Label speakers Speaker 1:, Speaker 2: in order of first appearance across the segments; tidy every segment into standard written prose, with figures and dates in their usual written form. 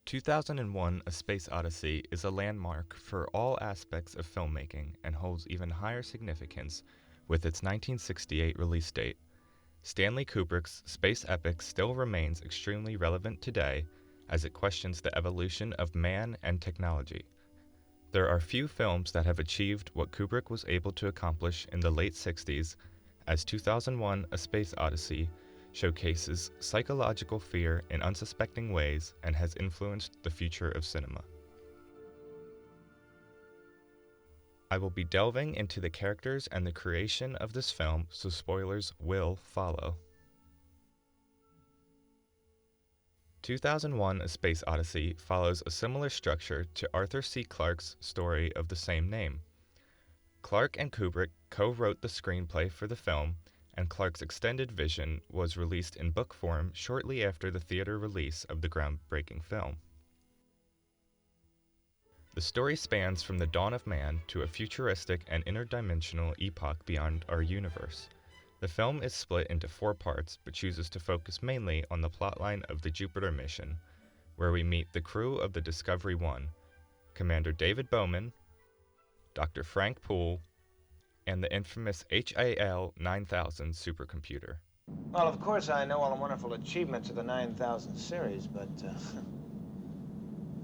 Speaker 1: 2001 A Space Odyssey is a landmark for all aspects of filmmaking and holds even higher significance with its 1968 release date. Stanley Kubrick's space epic still remains extremely relevant today as it questions the evolution of man and technology. There are few films that have achieved what Kubrick was able to accomplish in the late 60s, as 2001 A Space Odyssey showcases psychological fear in unsuspecting ways and has influenced the future of cinema. I will be delving into the characters and the creation of this film, so spoilers will follow. 2001 A Space Odyssey follows a similar structure to Arthur C. Clarke's story of the same name. Clarke and Kubrick co-wrote the screenplay for the film, and Clarke's extended vision was released in book form shortly after the theater release of the groundbreaking film. The story spans from the dawn of man to a futuristic and interdimensional epoch beyond our universe. The film is split into 4 parts, but chooses to focus mainly on the plotline of the Jupiter mission, where we meet the crew of the Discovery 1, Commander David Bowman, Dr. Frank Poole, and the infamous HAL 9000 supercomputer.
Speaker 2: Well, of course I know all the wonderful achievements of the 9000 series, but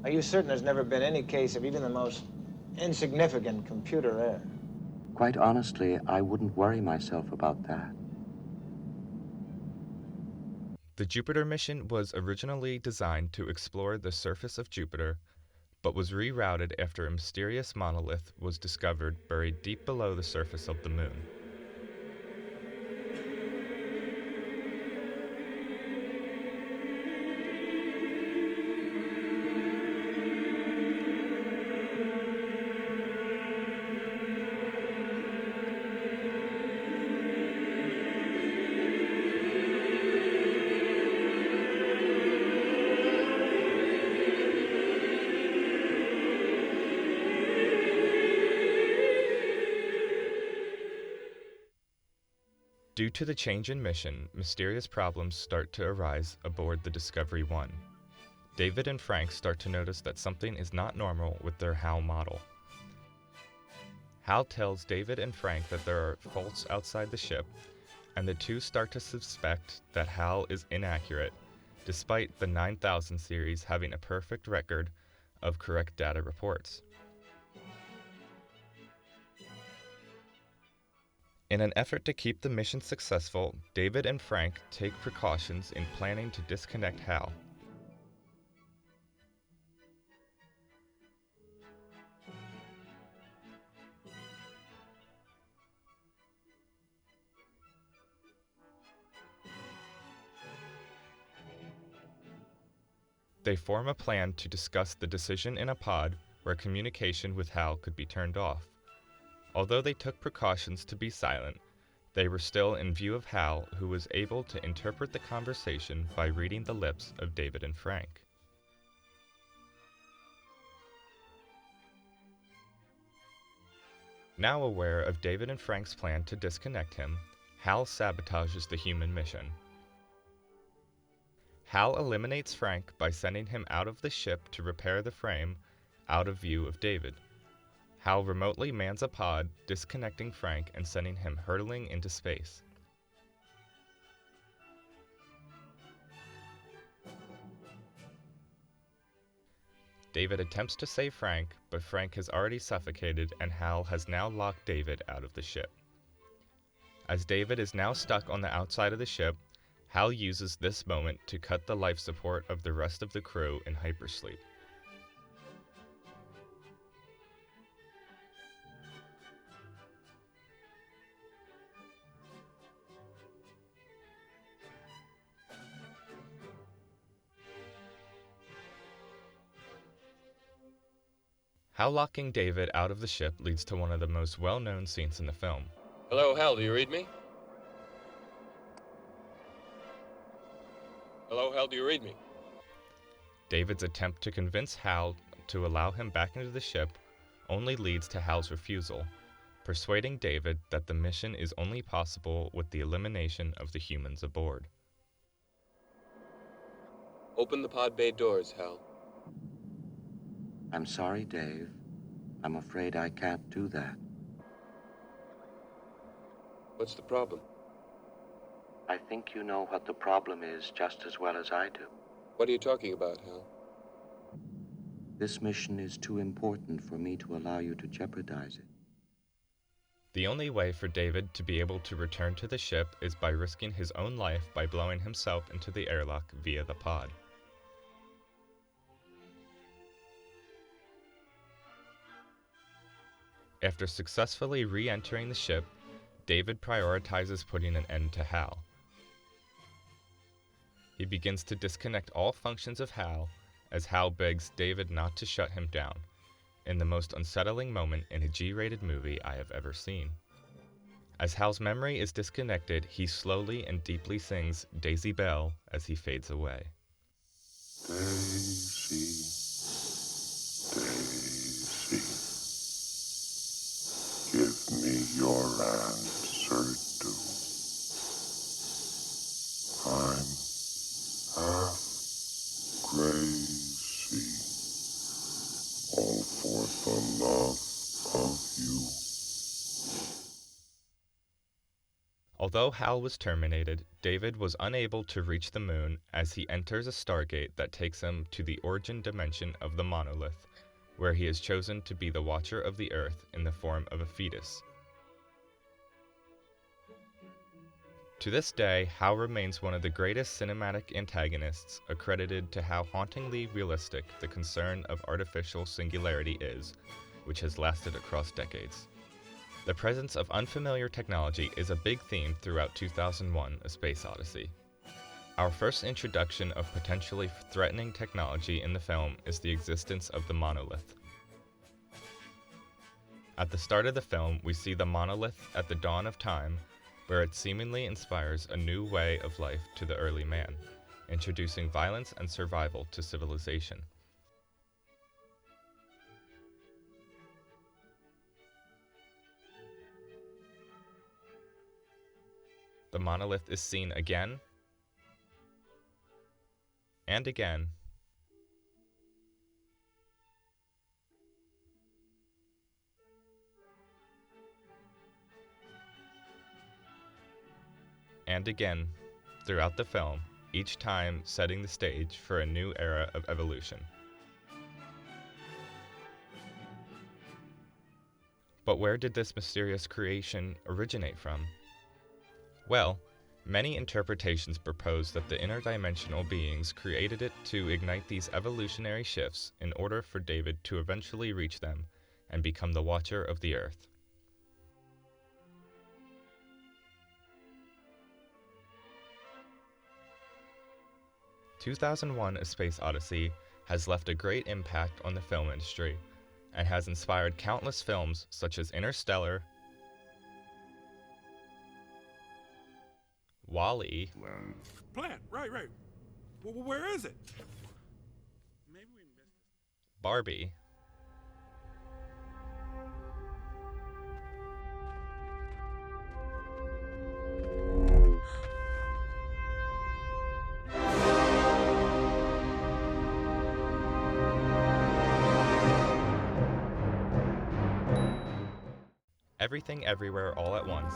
Speaker 2: are you certain there's never been any case of even the most insignificant computer error?
Speaker 3: Quite honestly, I wouldn't worry myself about that.
Speaker 1: The Jupiter mission was originally designed to explore the surface of Jupiter, but was rerouted after a mysterious monolith was discovered buried deep below the surface of the moon. Due to the change in mission, mysterious problems start to arise aboard the Discovery 1. David and Frank start to notice that something is not normal with their HAL model. HAL tells David and Frank that there are faults outside the ship, and the two start to suspect that HAL is inaccurate, despite the 9000 series having a perfect record of correct data reports. In an effort to keep the mission successful, David and Frank take precautions in planning to disconnect HAL. They form a plan to discuss the decision in a pod where communication with HAL could be turned off. Although they took precautions to be silent, they were still in view of HAL, who was able to interpret the conversation by reading the lips of David and Frank. Now aware of David and Frank's plan to disconnect him, HAL sabotages the human mission. HAL eliminates Frank by sending him out of the ship to repair the frame, out of view of David. HAL remotely mans a pod, disconnecting Frank and sending him hurtling into space. David attempts to save Frank, but Frank has already suffocated and HAL has now locked David out of the ship. As David is now stuck on the outside of the ship, HAL uses this moment to cut the life support of the rest of the crew in hypersleep. How locking David out of the ship leads to one of the most well-known scenes in the film.
Speaker 4: Hello, Hal, do you read me? Hello, Hal, do you read me?
Speaker 1: David's attempt to convince Hal to allow him back into the ship only leads to Hal's refusal, persuading David that the mission is only possible with the elimination of the humans aboard.
Speaker 4: Open the pod bay doors, Hal.
Speaker 3: I'm sorry, Dave. I'm afraid I can't do that.
Speaker 4: What's the problem?
Speaker 3: I think you know what the problem is just as well as I do.
Speaker 4: What are you talking about, Hal?
Speaker 3: This mission is too important for me to allow you to jeopardize it.
Speaker 1: The only way for David to be able to return to the ship is by risking his own life by blowing himself into the airlock via the pod. After successfully re-entering the ship, David prioritizes putting an end to Hal. He begins to disconnect all functions of Hal as Hal begs David not to shut him down, in the most unsettling moment in a G-rated movie I have ever seen. As Hal's memory is disconnected, he slowly and deeply sings Daisy Bell as he fades away.
Speaker 5: Daisy, Daisy, give me your answer too. I'm half crazy, all for the love of you.
Speaker 1: Although Hal was terminated, David was unable to reach the moon as he enters a stargate that takes him to the origin dimension of the monolith, where he is chosen to be the Watcher of the Earth in the form of a fetus. To this day, Hal remains one of the greatest cinematic antagonists, accredited to how hauntingly realistic the concern of artificial singularity is, which has lasted across decades. The presence of unfamiliar technology is a big theme throughout 2001: A Space Odyssey. Our first introduction of potentially threatening technology in the film is the existence of the monolith. At the start of the film, we see the monolith at the dawn of time, where it seemingly inspires a new way of life to the early man, introducing violence and survival to civilization. The monolith is seen again and again and again throughout the film, each time setting the stage for a new era of evolution. But where did this mysterious creation originate from? Well, many interpretations propose that the interdimensional beings created it to ignite these evolutionary shifts in order for David to eventually reach them and become the Watcher of the Earth. "2001: A Space Odyssey" has left a great impact on the film industry and has inspired countless films such as Interstellar, WALL-E,
Speaker 6: Plant, right. Well, where is it? Maybe we missed it.
Speaker 1: Barbie, Everything Everywhere All at Once,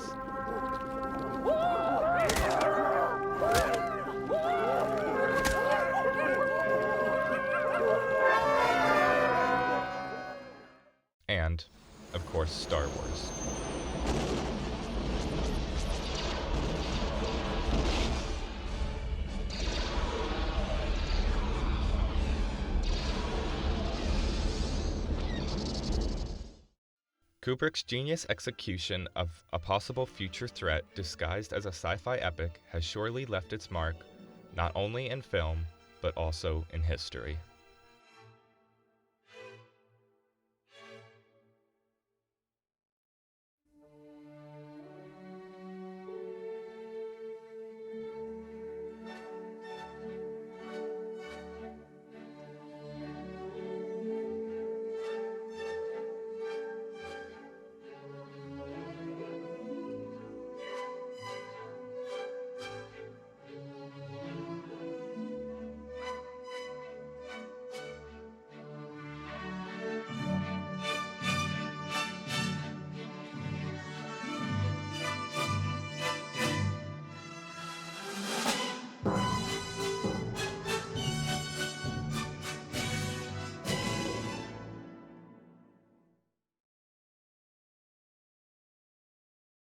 Speaker 1: and, of course, Star Wars. Kubrick's genius execution of a possible future threat disguised as a sci-fi epic has surely left its mark not only in film, but also in history.